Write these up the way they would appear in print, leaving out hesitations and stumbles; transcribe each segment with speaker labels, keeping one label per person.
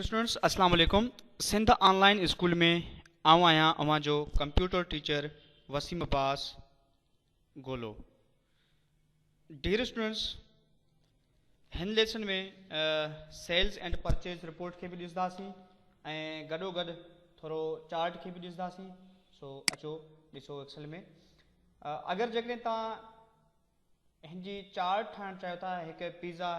Speaker 1: Students अस्सलाम वालेकुम। Sindh online school में आऊं आहियां अवां जो कंप्यूटर टीचर वसीम अब्बास गोलो। डियर स्टूडेंट्स, हिन लेसन में सेल्स एंड परचेज रिपोर्ट के भी ॾिसंदासीं ऐं गॾो गॾु थोरो चार्ट के भी ॾिसंदासीं। सो अचो ॾिसो एक्सेल में। अगरि जेकॾहिं तव्हां हिन जी चार्ट ठाहिणु चाहियो था, हिकु पिज़्ज़ा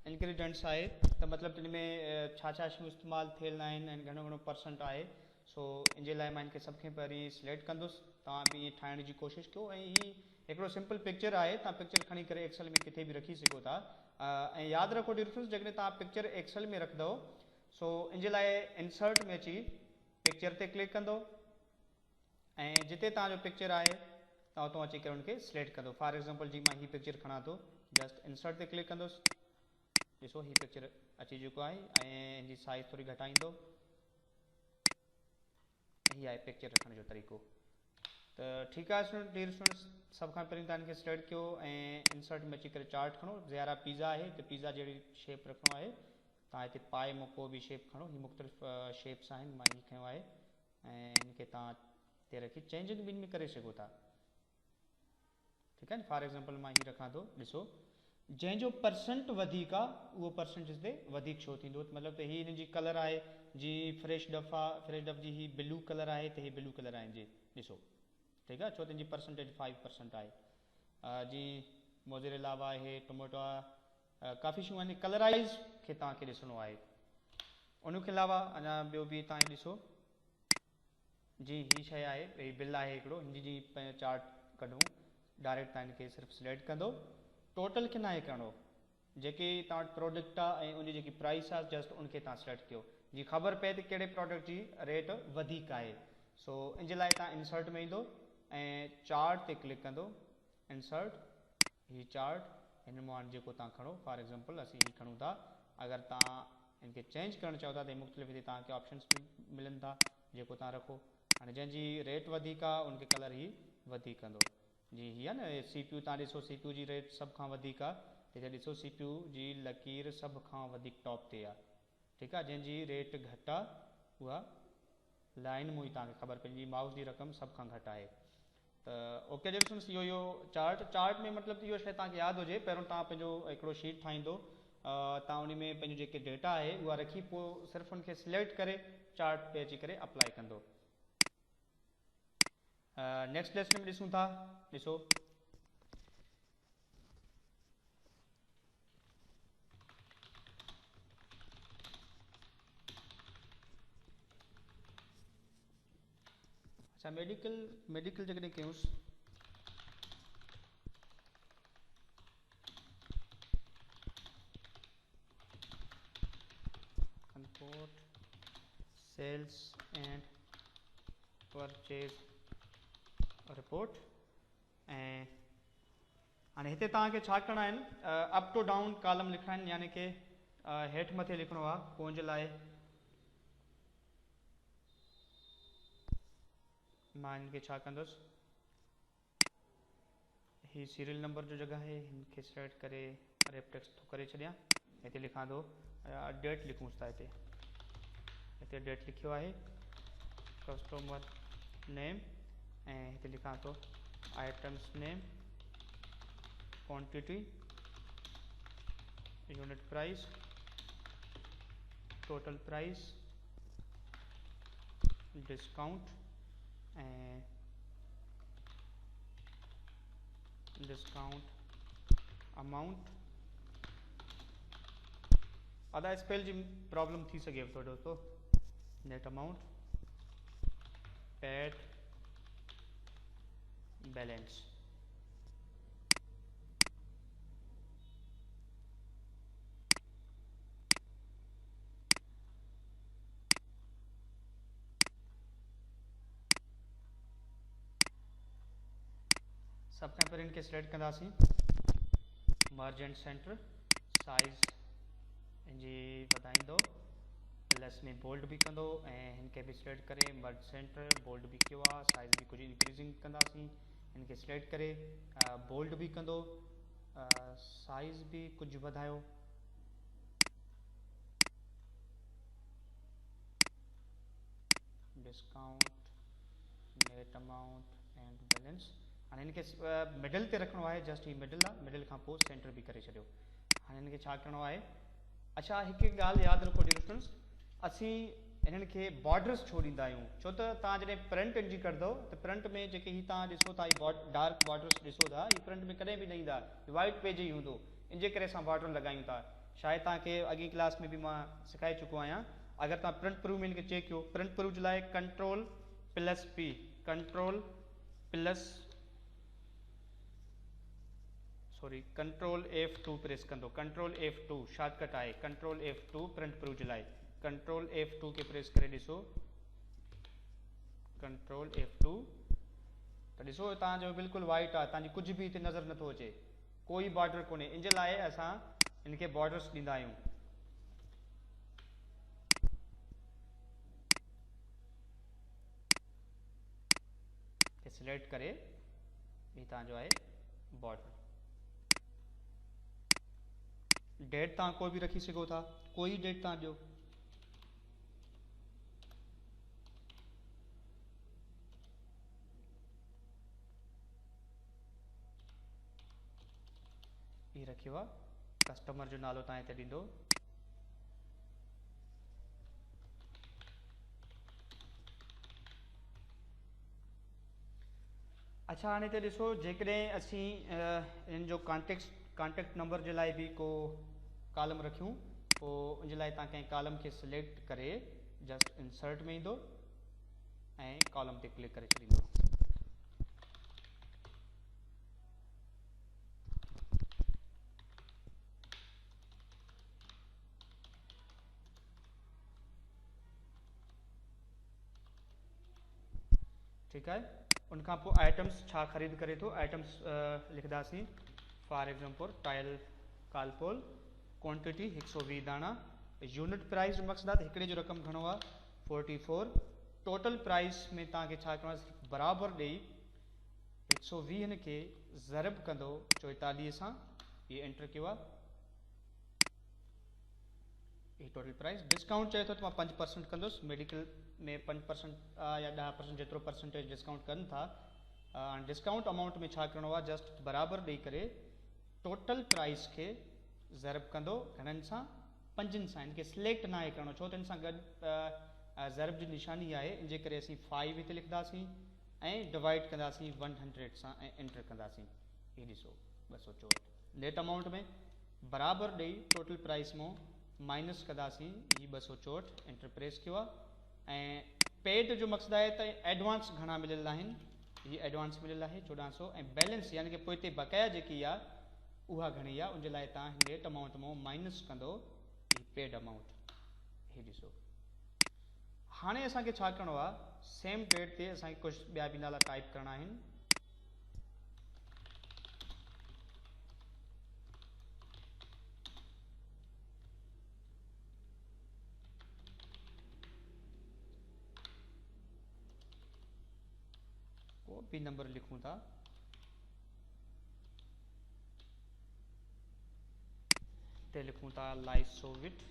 Speaker 1: इंग्रीडियंट्स आहे त मतिलबु इन में छा छा शयूं इस्तेमालु थियल आहिनि ऐं घणो घणो परसेंट आहे। सो इन जे लाइ मां इनखे सभ खां पहिरीं सिलेक्ट कंदुसि। तव्हां बि ईअं ठाहिण जी कोशिशि कयो ऐं हीअ हिकिड़ो सिंपल पिक्चर आहे, तव्हां पिक्चर खणी करे एक्सेल में किथे बि रखी सघो था। ऐं यादि रखो डिफरेंस, जेकॾहिं तव्हां पिक्चर एक्सेल में रखंदव सो इन जे लाइ इंसर्ट में अची पिक्चर ते क्लिक कंदो ऐं जिते तव्हांजो पिक्चर आहे तव्हां उतां अची करे उनखे सिलेक्ट कंदो। फॉर एग्ज़ाम्पल जी मां हीअ पिक्चर खणा थो, जस्ट इंसर्ट ते क्लिक कंदुसि। ॾिसो हीअ पिक्चर अची चुको आहे ऐं हिन जी साइज़ थोरी घटाईंदो। हीअ आहे पिक्चर रखण जो तरीक़ो। त ठीकु आहे स्टूडेंट, डियर स्टूडेंट्स, सभ खां पहिरीं तव्हां हिनखे सिलेक्ट कयो ऐं इंसर्ट में अची करे चार्ट खणो। ज़ाहिर आहे पिज़्ज़ा आहे त पिज़्ज़ा जहिड़ी शेप रखिणो आहे। तव्हां हिते पाए में को बि शेप खणो, हीअ मुख़्तलिफ़ शेप्स आहिनि, मां हीअ खयों आहे ऐं हिनखे तव्हां हिते रखी चेंजिंग ॿिनि में करे सघो था। ठीकु आहे न। फॉर एग्ज़ाम्पल मां हीअ रखां थो, ॾिसो जंहिंजो परसेंट वधीक आहे उहो परसेंटेज ते वधीक शो थींदो। मतिलबु त हीअ हिन जी कलर आहे जी फ्रेश डफ आहे, फ्रेश डफ जी हीअ ब्लू कलर आहे त हीअ ब्लू कलर आहे जी, ॾिसो ठीकु आहे, छो त हिन जी परसेंटेज 5% आहे। जी मोज़रेला आहे, टोमेटो आहे, काफ़ी शयूं आहिनि। कलराइज़ खे तव्हांखे ॾिसणो आहे। उनखे अलावा अञा ॿियो बि तव्हां ॾिसो जी हीअ शइ आहे, हीअ बिल आहे हिकिड़ो, हिन जी चार्ट कढूं। डायरेक्ट तव्हां हिनखे सिर्फ़ु सिलेक्ट कंदो, टोटल खे न आहे करिणो, जेके तव्हां वटि प्रोडक्ट आहे ऐं उनजी जेकी प्राइस आहे जस्ट उनखे तव्हां सिलेक्ट कयो। जी ख़बर पए त कहिड़े प्रोडक्ट जी रेट वधीक आहे। सो इन जे लाइ तव्हां इंसर्ट में ईंदो ऐं चार्ट ते क्लिक कंदो। इंसर्ट हीअ चार्ट, हिन मां जेको तव्हां खणो, फॉर एग्ज़ाम्पल असीं हीअ खणूं था। अगरि तव्हां हिनखे चेंज करणु चाहियो था त मुख़्तलिफ़ हिते तव्हांखे ऑप्शन्स मिलनि था, जेको तव्हां रखो। हाणे जंहिंजी रेट वधीक आहे उनखे कलर ही वधीक कंदो। जी हीअ आहे न सी पी यू, तव्हां ॾिसो सी पी यू जी रेट सभ खां वधीक आहे। हिते ॾिसो सी पी यू जी लकीर सभ खां वधीक टॉप ते आहे। ठीकु आहे, जंहिंजी रेट घटि आहे उहा लाइन में ई तव्हांखे ख़बर पइजी, माउस जी रक़म सभ खां घटि आहे। त ओके ॾिसोसि, इहो चार्ट में मतिलबु इहो शइ तव्हांखे यादि हुजे। पहिरियों तव्हां पंहिंजो हिकिड़ो शीट ठाहींदो, तव्हां उन में पंहिंजो जेके डेटा आहे उहा रखी पोइ सिर्फ़ु उनखे सिलेक्ट करे चार्ट पे अची करे अप्लाई कंदो। नेक्स्ट लेसन में ॾिसूं था, ॾिसो अच्छा मेडिकल जॾहिं कयूंसि कंपोर्ट सेल्स एंड परचेज रिपोर्ट। ऐं हाणे हिते तव्हांखे छा करणा आहिनि, अप टू डाउन कॉलम लिखणा आहिनि, यानी कि हेठि मथे लिखणो आहे। पोइ जे लाइ मां हिनखे छा कंदुसि, ही सीरियल नंबर जो जॻह आहे, हिनखे सिलेक्ट करे रेफटेक्स थो करे छॾियां। हिते लिखां थो डेट लिखूंसि था। हिते डेट लिखियो आहे, कस्टमर नेम, ऐं हिते लिखां थो items name, quantity, unit price, total price, discount ऐं डिस्काउंट अमाउंट। आधा स्पेल जी प्रॉब्लम थी सघे थो दोस्तों। Net amount, paid balance. सब खां पहिरीं इनखे सिलेक्ट कंदासीं, मर्ज एंड सेंटर, साइज़ इनजी वधाईंदो, प्लस में बोल्ड भी कंदो ऐं हिनखे भी सिलेक्ट करे मर्ज सेंटर बोल्ड भी कियो आहे, साइज़ भी कुछ इंक्रीजिंग कंदासीं। इनके सिलेक्ट करे बोल्ड भी कंदो, साइज़ भी कुछ वधायो। Discount, net amount and balance. हाँ इनके मिडल ते रखणो है, जस्ट ही मिडल आहे, मिडल खां पोइ सेंटर भी करे छॾियो। हाँ इनके छा करिणो आहे? अच्छा हिकु ॻाल्हि यादि रखो डियर स्टूडेंट्स, असीं इन्हनि खे बॉर्डर्स छो ॾींदा आहियूं? छो त तव्हां जॾहिं प्रिंट जी कंदव त प्रिंट में जेके ही तव्हां ॾिसो था ही डार्क बॉर्डर्स ॾिसो था, ही प्रिंट में कॾहिं बि न ईंदा, वाइट पेज ई हूंदो, इन जे करे असां बॉर्डर लॻायूं था। शायदि तव्हांखे अॻी क्लास में बि मां सिखाए चुको आहियां। अगरि तव्हां प्रिंट प्रूफ में इनखे चेक कयो, प्रिंट प्रूफ जे लाइ control plus P, control F2 press कंदो, कंट्रोल F2 शॉर्टकट आहे, कंट्रोल F2 प्रिंट प्रूफ जे लाइ, कंट्रोल F2 के प्रेस करे ॾिसो, कंट्रोल F2 त ॾिसो तव्हांजो बिल्कुलु वाइट आहे, तव्हांजी कुझु बि हिते नज़र नथो अचे, कोई बॉर्डर कोन्हे। इन जे लाइ असां इनखे बॉर्डर्स ॾींदा आहियूं। सिलेक्ट करे ही तव्हांजो आहे बॉर्डर। डेट तव्हां कोई बि रखी सघो था, कोई डेट तव्हां ॾियो। ही रखियो आहे, कस्टमर जो नालो तव्हां हिते ॾींदो। अच्छा हाणे हिते ॾिसो, जेकॾहिं असीं इन जो कॉन्टेक्ट नंबर जे लाइ बि को कॉलम रखियूं, पोइ उन जे लाइ तव्हां कंहिं कॉलम खे सिलेक्ट करे जस्ट इंसर्ट में ईंदो ऐं कॉलम ते क्लिक करे छॾींदो। ठीकु आहे, उनखां पोइ आइटम्स छा ख़रीद करे थो, आइटम्स लिखंदासीं फॉर एग्जांपल टाइल कालपोल, क्वांटिटी 120 दाणा, यूनिट प्राइस मक़सद आहे हिकिड़े जो रक़म घणो आहे 44, टोटल प्राइस में तव्हांखे छा करिणो आहे, बराबरि ॾेई 120 खे ज़रब कंदो 44 सां, ये एंटर कयो आहे, ये टोटल प्राइस। डिस्काउंट चए थो त मां 5% कंदुसि, मेडिकल में 5% या 10% जेतिरो परसेंटेज डिस्काउंट कनि था। डिस्काउंट अमाउंट में छा करिणो आहे, जस्ट बराबरि ॾेई करे टोटल प्राइस खे ज़रब कंदो घणनि सां, 5 सां। इनखे सिलेक्ट ना आहे करिणो, छो त इन सां गॾु ज़रब जी निशानी आहे, इन जे करे असीं 5 हिते लिखंदासीं ऐं डिवाइड कंदासीं 100 सां ऐं एंटर कंदासीं। ही ॾिसो 264। नेट अमाउंट में बराबरि ॾेई टोटल प्राइस मां माइनस कंदासीं ही 264, एंटर प्रेस कयो आहे। ऐं पेड जो मक़सदु आहे त एडवांस घणा मिलियल आहिनि, ही एडवांस मिलियल आहे 1400, ऐं बैलेंस यानी कि पोइ हिते बकाया जेकी आहे उहा घणी आहे, उनजे लाइ तव्हां नेट अमाउंट मां माइनस कंदो ही पेड अमाउंट। ही ॾिसो हाणे असांखे छा करिणो आहे, सेम डेट ते असांखे कुझु ॿिया बि नाला टाइप करणा आहिनि। को भी नंबर लिखूं था, ते लिखूं था लाइसोविट,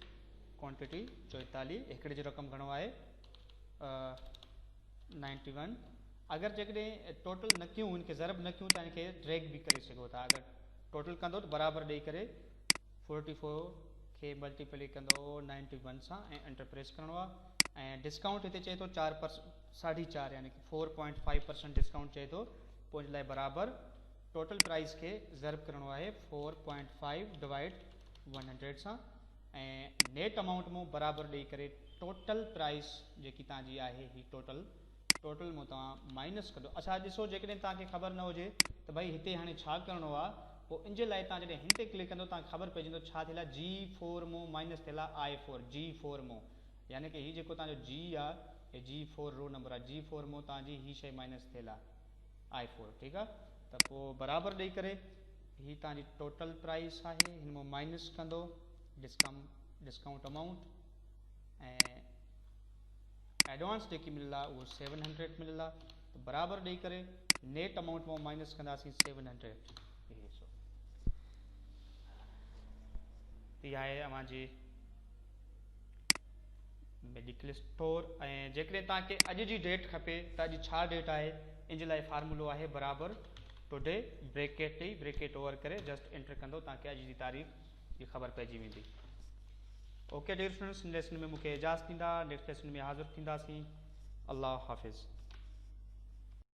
Speaker 1: क्वांटिटी 44, हिकिड़े जो रक़म घणो आहे 91। अगरि जेकॾहिं टोटल न कयूं, इनखे ज़रब न कयूं त इनखे ड्रैग भी करे सघो था। अगरि टोटल कंदो त बराबरि ॾेई करे 44 खे मल्टीप्लाई कंदो 91 सां ऐं एंटर प्रेस करिणो आहे। ऐं डिस्काउंट हिते चए थो 4.4 यानी कि 4.5% डिस्काउंट चए थो, पोइ लाइ बराबरि टोटल प्राइस खे ज़रब करिणो आहे 4.5 डिवाइड 100 सां, ऐं नेट अमाउंट में बराबरि ॾेई करे टोटल प्राइस जेकी तव्हांजी आहे ही टोटल में तव्हां माइनस कंदो। अच्छा ॾिसो, जेकॾहिं तव्हांखे ख़बर न हुजे त भाई हिते हाणे छा करिणो आहे, पोइ इन जे लाइ तव्हां जॾहिं हिन ते क्लिक कंदो तव्हांखे ख़बर पइजंदो छा थियल आहे, G4 मां माइनस थियल आहे I4, G4 मां, यानी कि ही जेको तव्हांजो G आहे, हे G4 रो नंबर आहे, G4 मां तव्हांजी ही शइ माइनस थियल आहे I4। ठीकु आहे, त पोइ बराबरि ॾेई करे ही तव्हांजी टोटल प्राइस आहे, हिन मां माइनस कंदो डिस्काउंट अमाउंट, ऐं एडवांस जेकी मिलियल आहे उहो 700 मिलियल आहे, त बराबरि ॾेई करे नेट अमाउंट मां माइनस कंदासीं 700। इहा आहे अव्हांजी मेडिकल स्टोर ऐं जेकॾहिं तव्हांखे अॼु जी डेट खपे त अॼु छा डेट आहे इन जे लाइ फार्मूलो आहे बराबरि टुडे ब्रेकेट ओवर करे जस्ट एंटर कंदो तव्हांखे अॼु जी तारीख़ जी ख़बर पइजी वेंदी। ओके डियर स्टूडेंट्स, लेसन में मूंखे इजाज़त ॾींदा, नेक्स्ट लेसन में हाज़िर थींदासीं। अल्लाह हाफ़िज़।